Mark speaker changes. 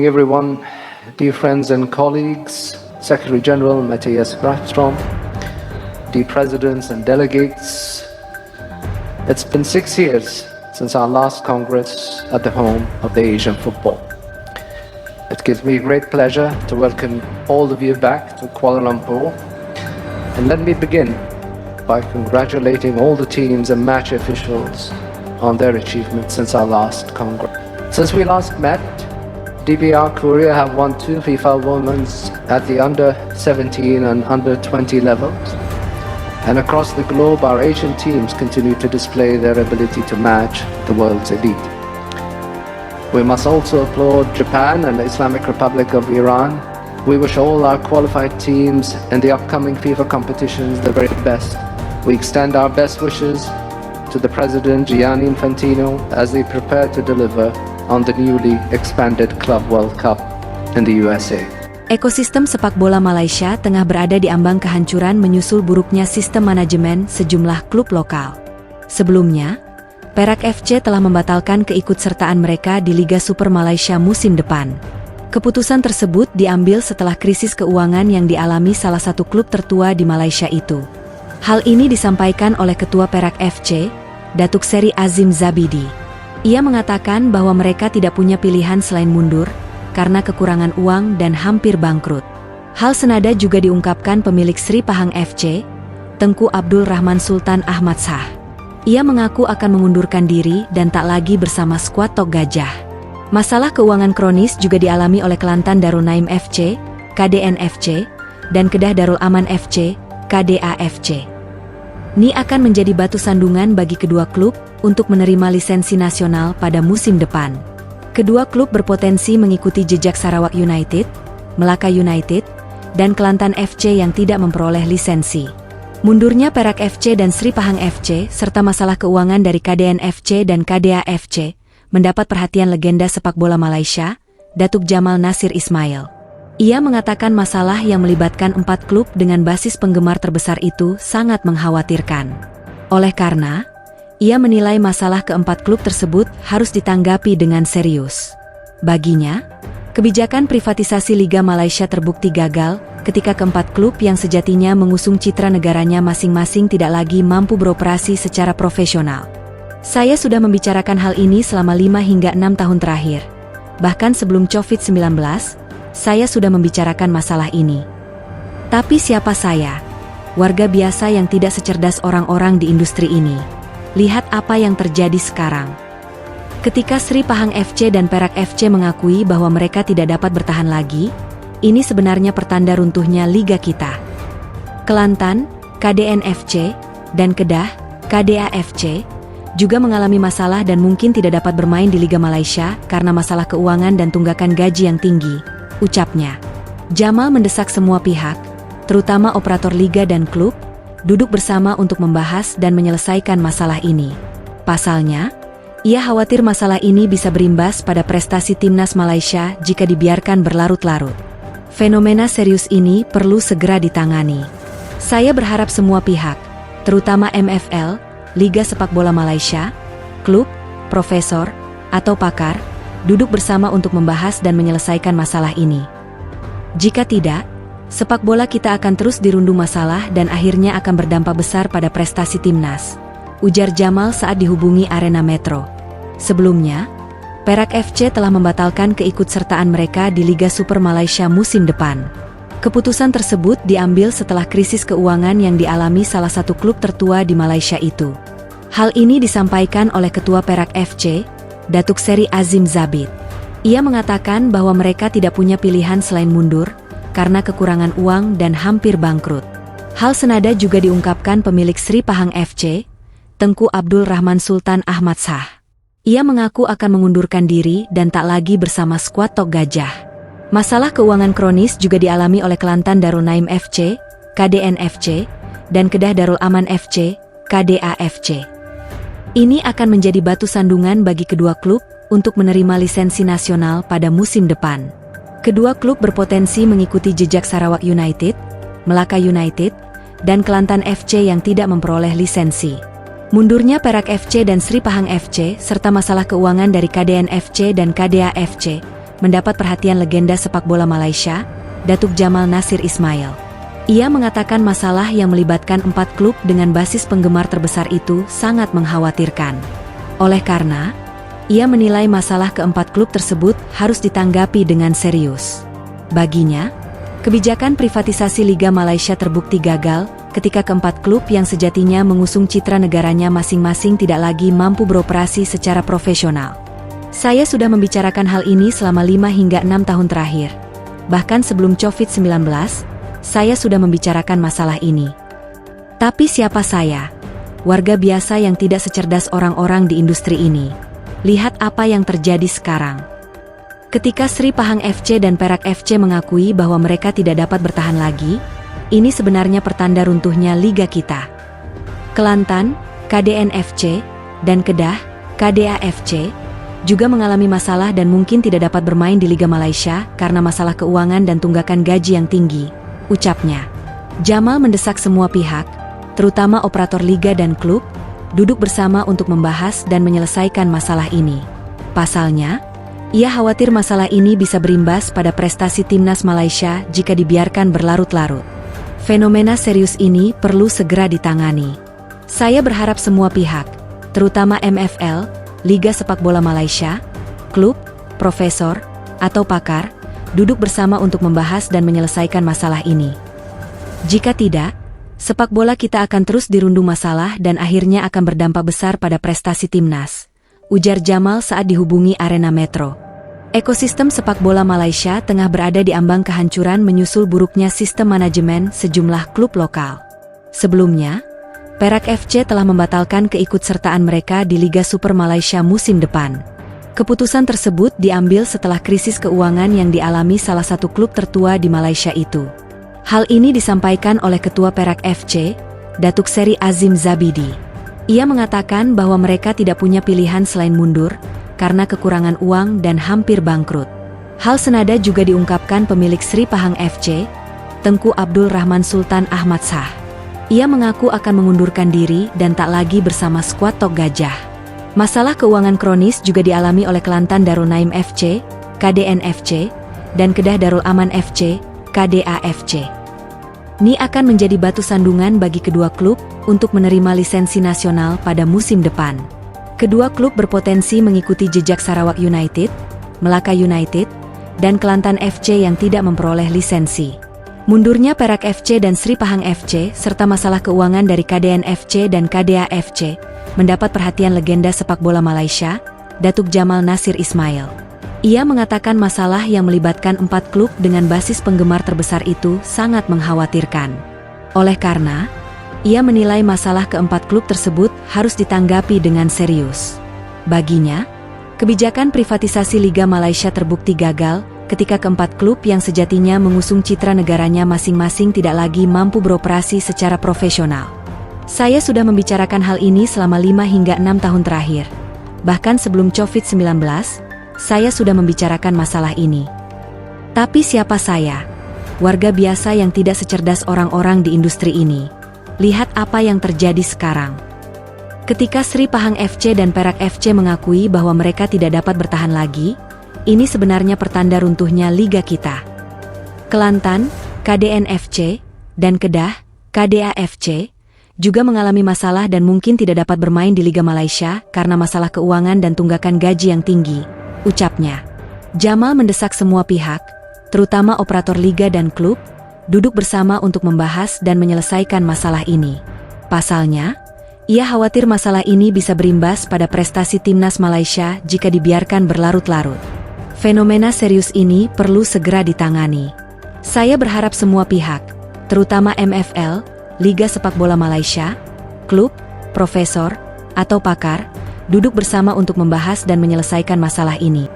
Speaker 1: Everyone, dear friends and colleagues, Secretary General Matthias Grafstrom, dear presidents and delegates, it's been 6 years since our last Congress at the home of the Asian football. It gives me great pleasure to welcome all of you back to Kuala Lumpur, and let me begin by congratulating all the teams and match officials on their achievements since our last Congress. Since we last met, DBR Korea have won 2 FIFA Women's at the under-17 and under-20 levels. And across the globe, our Asian teams continue to display their ability to match the world's elite. We must also applaud Japan and the Islamic Republic of Iran. We wish all our qualified teams in the upcoming FIFA competitions the very best. We extend our best wishes to the President Gianni Infantino as they prepare to deliver on the newly expanded Club World Cup in the USA.
Speaker 2: Ekosistem sepak bola Malaysia tengah berada di ambang kehancuran menyusul buruknya sistem manajemen sejumlah klub lokal. Sebelumnya, Perak FC telah membatalkan keikutsertaan mereka di Liga Super Malaysia musim depan. Keputusan tersebut diambil setelah krisis keuangan yang dialami salah satu klub tertua di Malaysia itu. Hal ini disampaikan oleh Ketua Perak FC, Datuk Seri Azim Zabidi. Ia mengatakan bahwa mereka tidak punya pilihan selain mundur, karena kekurangan uang dan hampir bangkrut. Hal senada juga diungkapkan pemilik Sri Pahang FC, Tengku Abdul Rahman Sultan Ahmad Shah. Ia mengaku akan mengundurkan diri dan tak lagi bersama skuad Tok Gajah. Masalah keuangan kronis juga dialami oleh Kelantan Darul Naim FC, KDN FC, dan Kedah Darul Aman FC, KDA FC. Ini akan menjadi batu sandungan bagi kedua klub untuk menerima lisensi nasional pada musim depan. Kedua klub berpotensi mengikuti jejak Sarawak United, Melaka United, dan Kelantan FC yang tidak memperoleh lisensi. Mundurnya Perak FC dan Sri Pahang FC serta masalah keuangan dari KDN FC dan KDA FC mendapat perhatian legenda sepak bola Malaysia, Datuk Jamal Nasir Ismail. Ia mengatakan masalah yang melibatkan 4 klub dengan basis penggemar terbesar itu sangat mengkhawatirkan. Oleh karena, ia menilai masalah keempat klub tersebut harus ditanggapi dengan serius. Baginya, kebijakan privatisasi Liga Malaysia terbukti gagal ketika keempat klub yang sejatinya mengusung citra negaranya masing-masing tidak lagi mampu beroperasi secara profesional. Saya sudah membicarakan hal ini selama 5 hingga 6 tahun terakhir. Bahkan sebelum COVID-19, saya sudah membicarakan masalah ini. Tapi siapa saya? Warga biasa yang tidak secerdas orang-orang di industri ini. Lihat apa yang terjadi sekarang. Ketika Sri Pahang FC dan Perak FC mengakui bahwa mereka tidak dapat bertahan lagi, ini sebenarnya pertanda runtuhnya liga kita. Kelantan, KDN FC, dan Kedah, KDA FC, juga mengalami masalah dan mungkin tidak dapat bermain di Liga Malaysia karena masalah keuangan dan tunggakan gaji yang tinggi, ucapnya. Jamal mendesak semua pihak, terutama operator liga dan klub, duduk bersama untuk membahas dan menyelesaikan masalah ini. Pasalnya, ia khawatir masalah ini bisa berimbas pada prestasi timnas Malaysia jika dibiarkan berlarut-larut. Fenomena serius ini perlu segera ditangani. Saya berharap semua pihak, terutama MFL, Liga Sepak Bola Malaysia, klub, profesor, atau pakar, duduk bersama untuk membahas dan menyelesaikan masalah ini. Jika tidak, sepak bola kita akan terus dirundung masalah dan akhirnya akan berdampak besar pada prestasi timnas, ujar Jamal saat dihubungi Arena Metro. Sebelumnya, Perak FC telah membatalkan keikutsertaan mereka di Liga Super Malaysia musim depan. Keputusan tersebut diambil setelah krisis keuangan yang dialami salah satu klub tertua di Malaysia itu. Hal ini disampaikan oleh Ketua Perak FC, Datuk Seri Azim Zabid. Ia mengatakan bahwa mereka tidak punya pilihan selain mundur, karena kekurangan uang dan hampir bangkrut. Hal senada juga diungkapkan pemilik Sri Pahang FC, Tengku Abdul Rahman Sultan Ahmad Shah. Ia mengaku akan mengundurkan diri dan tak lagi bersama skuad Tok Gajah. Masalah keuangan kronis juga dialami oleh Kelantan Darul Naim FC, KDN FC, dan Kedah Darul Aman FC, KDA FC. Ini akan menjadi batu sandungan bagi kedua klub untuk menerima lisensi nasional pada musim depan. Kedua klub berpotensi mengikuti jejak Sarawak United, Melaka United, dan Kelantan FC yang tidak memperoleh lisensi. Mundurnya Perak FC dan Sri Pahang FC serta masalah keuangan dari KDN FC dan KDA FC mendapat perhatian legenda sepak bola Malaysia, Datuk Jamal Nasir Ismail. Ia mengatakan masalah yang melibatkan 4 klub dengan basis penggemar terbesar itu sangat mengkhawatirkan. Oleh karena, ia menilai masalah keempat klub tersebut harus ditanggapi dengan serius. Baginya, kebijakan privatisasi Liga Malaysia terbukti gagal ketika keempat klub yang sejatinya mengusung citra negaranya masing-masing tidak lagi mampu beroperasi secara profesional. Saya sudah membicarakan hal ini selama 5 hingga 6 tahun terakhir. Bahkan sebelum COVID-19, saya sudah membicarakan masalah ini. Tapi siapa saya? Warga biasa yang tidak secerdas orang-orang di industri ini. Lihat apa yang terjadi sekarang. Ketika Sri Pahang FC dan Perak FC mengakui bahwa mereka tidak dapat bertahan lagi, ini sebenarnya pertanda runtuhnya liga kita. Kelantan, KDN FC, dan Kedah, KDA FC, juga mengalami masalah dan mungkin tidak dapat bermain di Liga Malaysia karena masalah keuangan dan tunggakan gaji yang tinggi, ucapnya. Jamal mendesak semua pihak, terutama operator liga dan klub, duduk bersama untuk membahas dan menyelesaikan masalah ini. Pasalnya, ia khawatir masalah ini bisa berimbas pada prestasi timnas Malaysia jika dibiarkan berlarut-larut. Fenomena serius ini perlu segera ditangani. Saya berharap semua pihak, terutama MFL, Liga Sepak Bola Malaysia, klub, profesor, atau pakar, duduk bersama untuk membahas dan menyelesaikan masalah ini. Jika tidak, sepak bola kita akan terus dirundung masalah dan akhirnya akan berdampak besar pada prestasi timnas, ujar Jamal saat dihubungi Arena Metro. Ekosistem sepak bola Malaysia tengah berada di ambang kehancuran menyusul buruknya sistem manajemen sejumlah klub lokal. Sebelumnya, Perak FC telah membatalkan keikutsertaan mereka di Liga Super Malaysia musim depan. Keputusan tersebut diambil setelah krisis keuangan yang dialami salah satu klub tertua di Malaysia itu. Hal ini disampaikan oleh Ketua Perak FC, Datuk Seri Azim Zabidi. Ia mengatakan bahwa mereka tidak punya pilihan selain mundur, karena kekurangan uang dan hampir bangkrut. Hal senada juga diungkapkan pemilik Sri Pahang FC, Tengku Abdul Rahman Sultan Ahmad Shah. Ia mengaku akan mengundurkan diri dan tak lagi bersama skuad Tok Gajah. Masalah keuangan kronis juga dialami oleh Kelantan Darul Naim FC, KDN FC, dan Kedah Darul Aman FC, KDA FC. Ini akan menjadi batu sandungan bagi kedua klub untuk menerima lisensi nasional pada musim depan. Kedua klub berpotensi mengikuti jejak Sarawak United, Melaka United, dan Kelantan FC yang tidak memperoleh lisensi. Mundurnya Perak FC dan Sri Pahang FC serta masalah keuangan dari KDN FC dan KDA FC mendapat perhatian legenda sepak bola Malaysia, Datuk Jamal Nasir Ismail. Ia mengatakan masalah yang melibatkan 4 klub dengan basis penggemar terbesar itu sangat mengkhawatirkan. Oleh karena, ia menilai masalah keempat klub tersebut harus ditanggapi dengan serius. Baginya, kebijakan privatisasi Liga Malaysia terbukti gagal ketika keempat klub yang sejatinya mengusung citra negaranya masing-masing tidak lagi mampu beroperasi secara profesional. Saya sudah membicarakan hal ini selama 5 hingga 6 tahun terakhir. Bahkan sebelum COVID-19, saya sudah membicarakan masalah ini. Tapi siapa saya? Warga biasa yang tidak secerdas orang-orang di industri ini. Lihat apa yang terjadi sekarang. Ketika Sri Pahang FC dan Perak FC mengakui bahwa mereka tidak dapat bertahan lagi, ini sebenarnya pertanda runtuhnya liga kita. Kelantan, KDN FC, dan Kedah, KDA FC, juga mengalami masalah dan mungkin tidak dapat bermain di Liga Malaysia karena masalah keuangan dan tunggakan gaji yang tinggi, ucapnya. Jamal mendesak semua pihak, terutama operator liga dan klub, duduk bersama untuk membahas dan menyelesaikan masalah ini. Pasalnya, ia khawatir masalah ini bisa berimbas pada prestasi timnas Malaysia jika dibiarkan berlarut-larut. Fenomena serius ini perlu segera ditangani. Saya berharap semua pihak, terutama MFL, Liga Sepak Bola Malaysia, klub, profesor, atau pakar, duduk bersama untuk membahas dan menyelesaikan masalah ini.